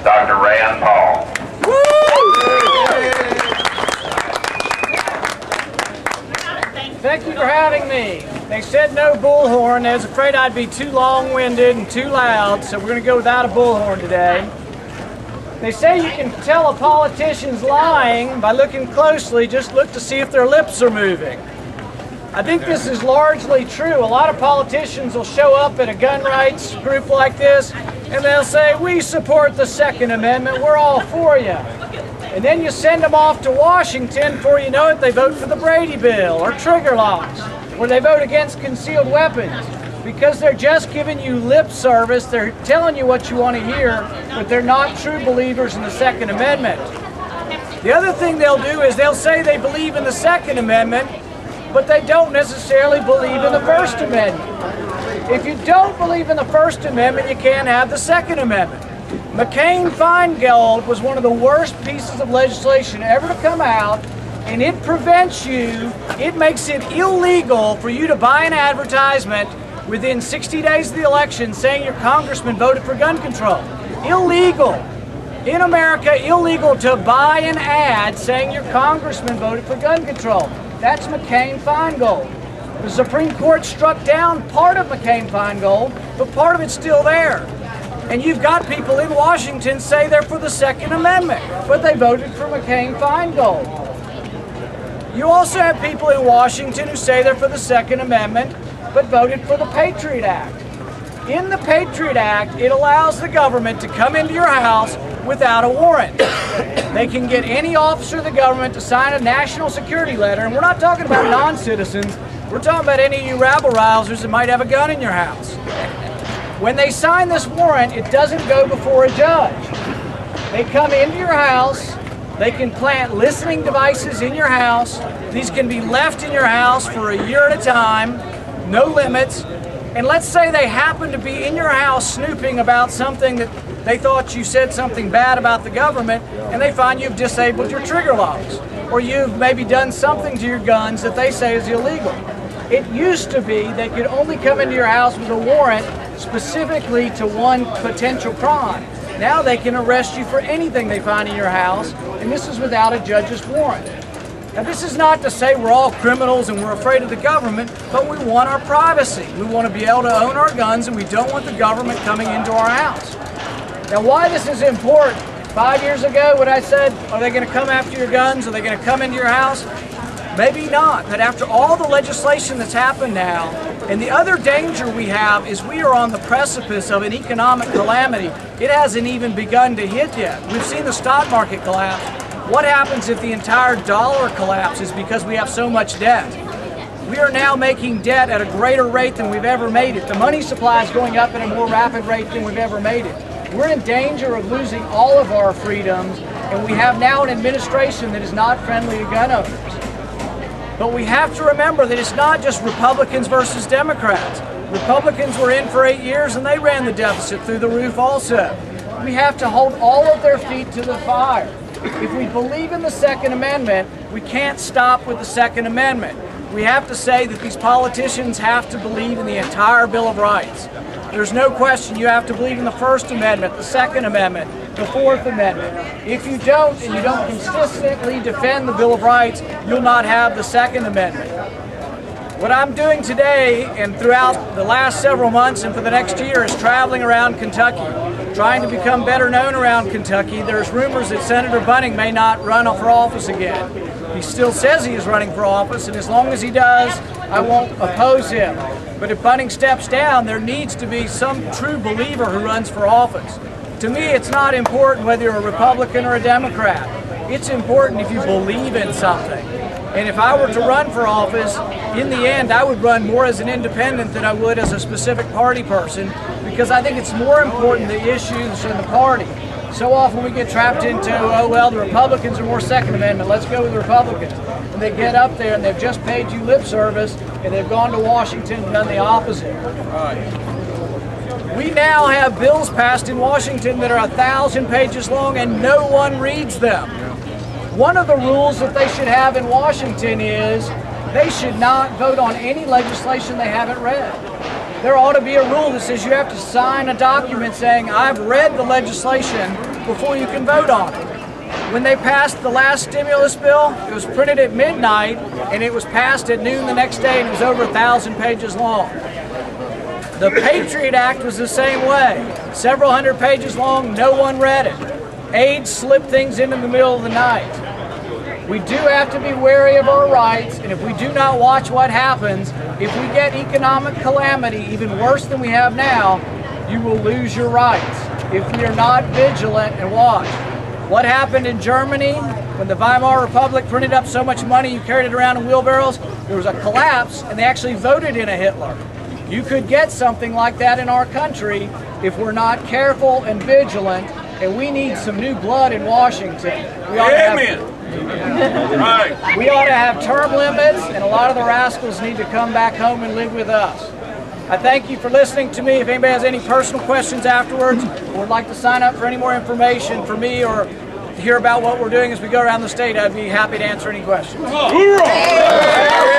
Dr. Rand Paul. Thank you for having me. They said no bullhorn. They was afraid I'd be too long-winded and too loud, so we're going to go without a bullhorn today. They say you can tell a politician's lying by looking closely. Just look to see if their lips are moving. I think this is largely true. A lot of politicians will show up at a gun rights group like this, and they'll say, we support the Second Amendment, we're all for you. And then you send them off to Washington, before you know it, they vote for the Brady Bill or trigger locks, or they vote against concealed weapons. Because they're just giving you lip service, they're telling you what you want to hear, but they're not true believers in the Second Amendment. The other thing they'll do is they'll say they believe in the Second Amendment, but they don't necessarily believe in the First Amendment. If you don't believe in the First Amendment, you can't have the Second Amendment. McCain-Feingold was one of the worst pieces of legislation ever to come out, and it prevents you, it makes it illegal for you to buy an advertisement within 60 days of the election saying your congressman voted for gun control. Illegal. In America, illegal to buy an ad saying your congressman voted for gun control. That's McCain-Feingold. The Supreme Court struck down part of McCain-Feingold, but part of it's still there. And you've got people in Washington say they're for the Second Amendment, but they voted for McCain-Feingold. You also have people in Washington who say they're for the Second Amendment, but voted for the Patriot Act. In the Patriot Act, it allows the government to come into your house without a warrant. They can get any officer of the government to sign a national security letter, and we're not talking about non-citizens, we're talking about any of you rabble-rousers that might have a gun in your house. When they sign this warrant, it doesn't go before a judge. They come into your house, they can plant listening devices in your house, these can be left in your house for a year at a time, no limits, and let's say they happen to be in your house snooping about something that they thought you said something bad about the government, and they find you've disabled your trigger locks, or you've maybe done something to your guns that they say is illegal. It used to be they could only come into your house with a warrant specifically to one potential crime. Now they can arrest you for anything they find in your house, and this is without a judge's warrant. Now this is not to say we're all criminals and we're afraid of the government, but we want our privacy. We want to be able to own our guns, and we don't want the government coming into our house. Now why this is important, 5 years ago when I said, are they going to come after your guns? Are they going to come into your house? Maybe not, but after all the legislation that's happened now, and the other danger we have is we are on the precipice of an economic calamity. It hasn't even begun to hit yet. We've seen the stock market collapse. What happens if the entire dollar collapses because we have so much debt? We are now making debt at a greater rate than we've ever made it. The money supply is going up at a more rapid rate than we've ever made it. We're in danger of losing all of our freedoms, and we have now an administration that is not friendly to gun owners. But we have to remember that it's not just Republicans versus Democrats. Republicans were in for 8 years and they ran the deficit through the roof also. We have to hold all of their feet to the fire. If we believe in the Second Amendment, we can't stop with the Second Amendment. We have to say that these politicians have to believe in the entire Bill of Rights. There's no question you have to believe in the First Amendment, the Second Amendment, the Fourth Amendment. If you don't, and you don't consistently defend the Bill of Rights, you'll not have the Second Amendment. What I'm doing today and throughout the last several months and for the next year is traveling around Kentucky, trying to become better known around Kentucky. There's rumors that Senator Bunning may not run for office again. He still says he is running for office, and as long as he does, I won't oppose him. But if Bunning steps down, there needs to be some true believer who runs for office. To me, it's not important whether you're a Republican or a Democrat. It's important if you believe in something. And if I were to run for office, in the end, I would run more as an independent than I would as a specific party person, because I think it's more important the issues in the party. So often we get trapped into, oh well, the Republicans are more Second Amendment, let's go with the Republicans. And they get up there and they've just paid you lip service, and they've gone to Washington and done the opposite. We now have bills passed in Washington that are 1,000 pages long and no one reads them. One of the rules that they should have in Washington is they should not vote on any legislation they haven't read. There ought to be a rule that says you have to sign a document saying, I've read the legislation before you can vote on it. When they passed the last stimulus bill, it was printed at midnight and it was passed at noon the next day, and it was over 1,000 pages long. The Patriot Act was the same way. Several hundred pages long, no one read it. Aides slipped things in the middle of the night. We do have to be wary of our rights, and if we do not watch what happens, if we get economic calamity even worse than we have now, you will lose your rights if we are not vigilant and watch. What happened in Germany when the Weimar Republic printed up so much money you carried it around in wheelbarrows? There was a collapse and they actually voted in a Hitler. You could get something like that in our country if we're not careful and vigilant, and we need some new blood in Washington. We ought to have term limits, and a lot of the rascals need to come back home and live with us. I thank you for listening to me. If anybody has any personal questions afterwards or would like to sign up for any more information for me or to hear about what we're doing as we go around the state, I'd be happy to answer any questions. Hoorah!